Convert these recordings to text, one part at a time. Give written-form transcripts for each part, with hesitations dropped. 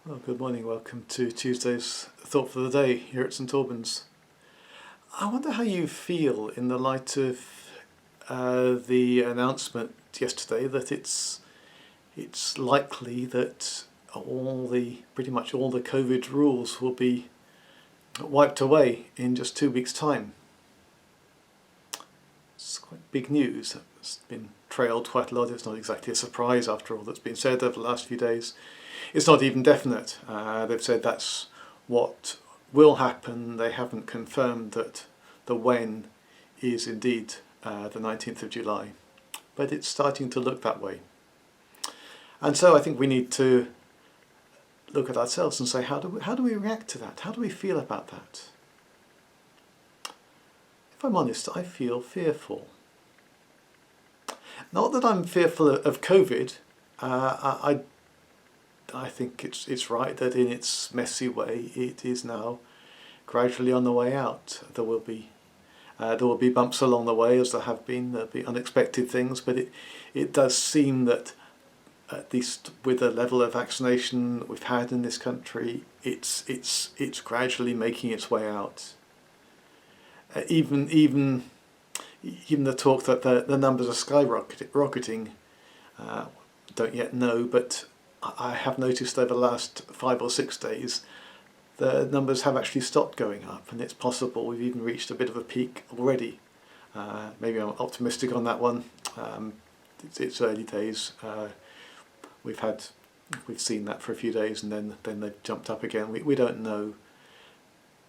Well, good morning. Welcome to Tuesday's Thought for the Day here at St Albans. I wonder how you feel in the light of the announcement yesterday that it's likely that pretty much all the COVID rules will be wiped away in just 2 weeks' time. It's quite big news. It's been trailed quite a lot. It's not exactly a surprise after all that's been said over the last few days. It's not even definite. They've said that's what will happen. They haven't confirmed that the when is indeed the 19th of July. But it's starting to look that way. And so I think we need to look at ourselves and say, how do we react to that? How do we feel about that? If I'm honest, I feel fearful. Not that I'm fearful of COVID. I think it's right that in its messy way it is now gradually on the way out. There will be bumps along the way, as there have been. There'll be unexpected things, but it does seem that at least with the level of vaccination that we've had in this country, it's gradually making its way out. Even the talk that the numbers are skyrocketing, don't yet know, but I have noticed over the last 5 or 6 days the numbers have actually stopped going up, and it's possible we've even reached a bit of a peak already. Maybe I'm optimistic on that one. It's early days. We've seen that for a few days, and then they've jumped up again. We don't know.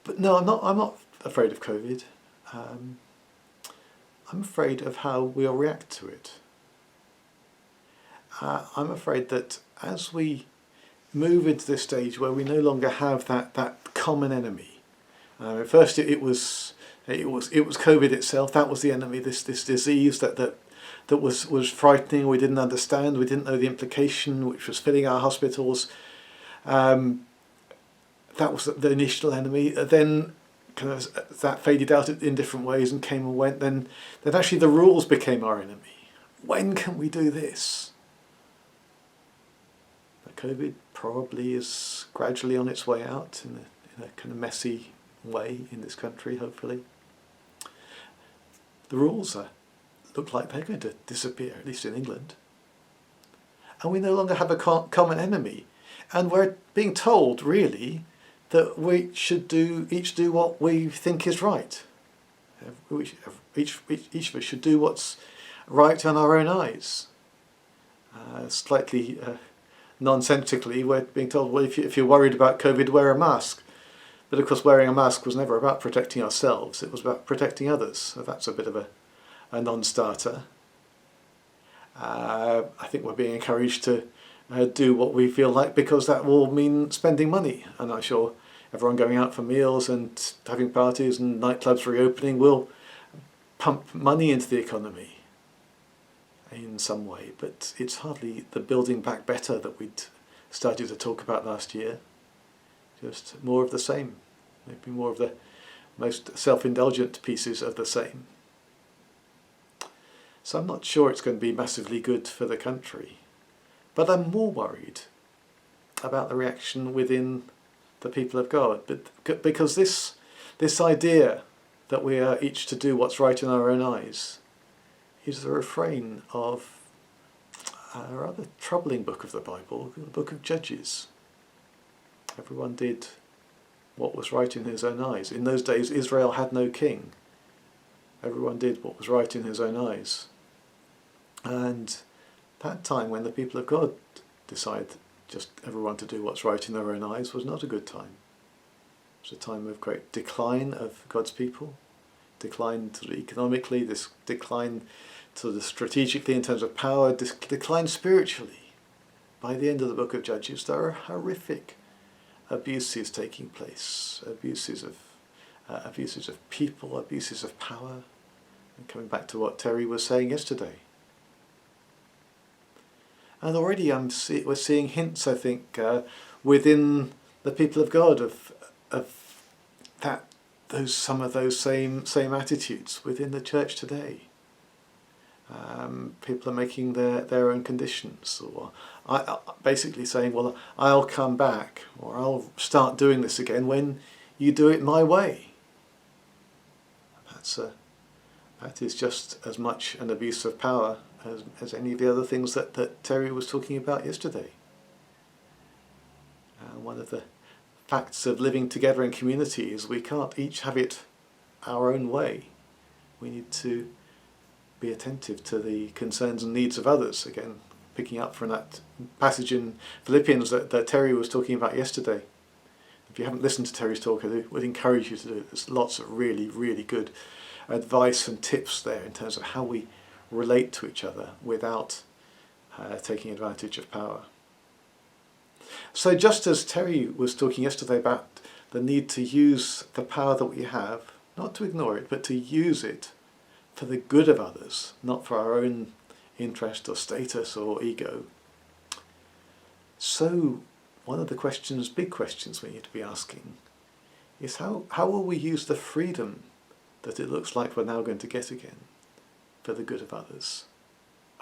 But no, I'm not afraid of COVID. I'm afraid of how we'll react to it. I'm afraid that as we move into this stage where we no longer have that common enemy. At first it was COVID itself. That was the enemy. This disease that was frightening. We didn't understand. We didn't know the implication, which was filling our hospitals. That was the initial enemy. Then kind of that faded out in different ways and came and went. Then actually the rules became our enemy. When can we do this? COVID probably is gradually on its way out in a kind of messy way in this country, hopefully. The rules look like they're going to disappear, at least in England. And we no longer have a common enemy. And we're being told, really, that we should each do what we think is right. Each of us should do what's right in our own eyes. Slightly nonsensically, we're being told, well, if you're worried about COVID, wear a mask. But of course, wearing a mask was never about protecting ourselves, it was about protecting others. So that's a bit of a non-starter. I think we're being encouraged to do what we feel like, because that will mean spending money. And I'm sure everyone going out for meals and having parties and nightclubs reopening will pump money into the economy in some way, but it's hardly the building back better that we'd started to talk about last year. Just more of the same, maybe more of the most self-indulgent pieces of the same. So I'm not sure it's going to be massively good for the country, but I'm more worried about the reaction within the people of God, but because this idea that we are each to do what's right in our own eyes is the refrain of a rather troubling book of the Bible, the book of Judges. Everyone did what was right in his own eyes. In those days, Israel had no king. Everyone did what was right in his own eyes. And that time when the people of God decide just everyone to do what's right in their own eyes was not a good time. It was a time of great decline of God's people. Decline economically, this decline strategically in terms of power, decline spiritually. By the end of the book of Judges, there are horrific abuses taking place, abuses of people, abuses of power. And coming back to what Terry was saying yesterday. And already we're seeing hints, I think, within the people of God of that. Some of those same attitudes within the church today. People are making their own conditions, or basically saying, well, I'll come back, or I'll start doing this again when you do it my way. That is just as much an abuse of power as any of the other things that Terry was talking about yesterday. One of the facts of living together in community is we can't each have it our own way. We need to be attentive to the concerns and needs of others. Again, picking up from that passage in Philippians that Terry was talking about yesterday. If you haven't listened to Terry's talk, I would encourage you to do it. There's lots of really, really good advice and tips there in terms of how we relate to each other without taking advantage of power. So just as Terry was talking yesterday about the need to use the power that we have, not to ignore it, but to use it for the good of others, not for our own interest or status or ego. So one of the questions, big questions we need to be asking is how will we use the freedom that it looks like we're now going to get again for the good of others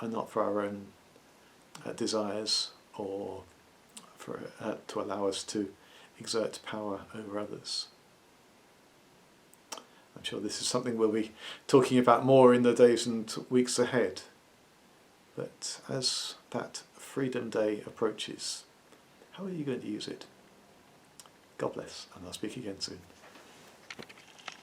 and not for our own desires or for to allow us to exert power over others. I'm sure this is something we'll be talking about more in the days and weeks ahead. But as that Freedom Day approaches, how are you going to use it? God bless, and I'll speak again soon.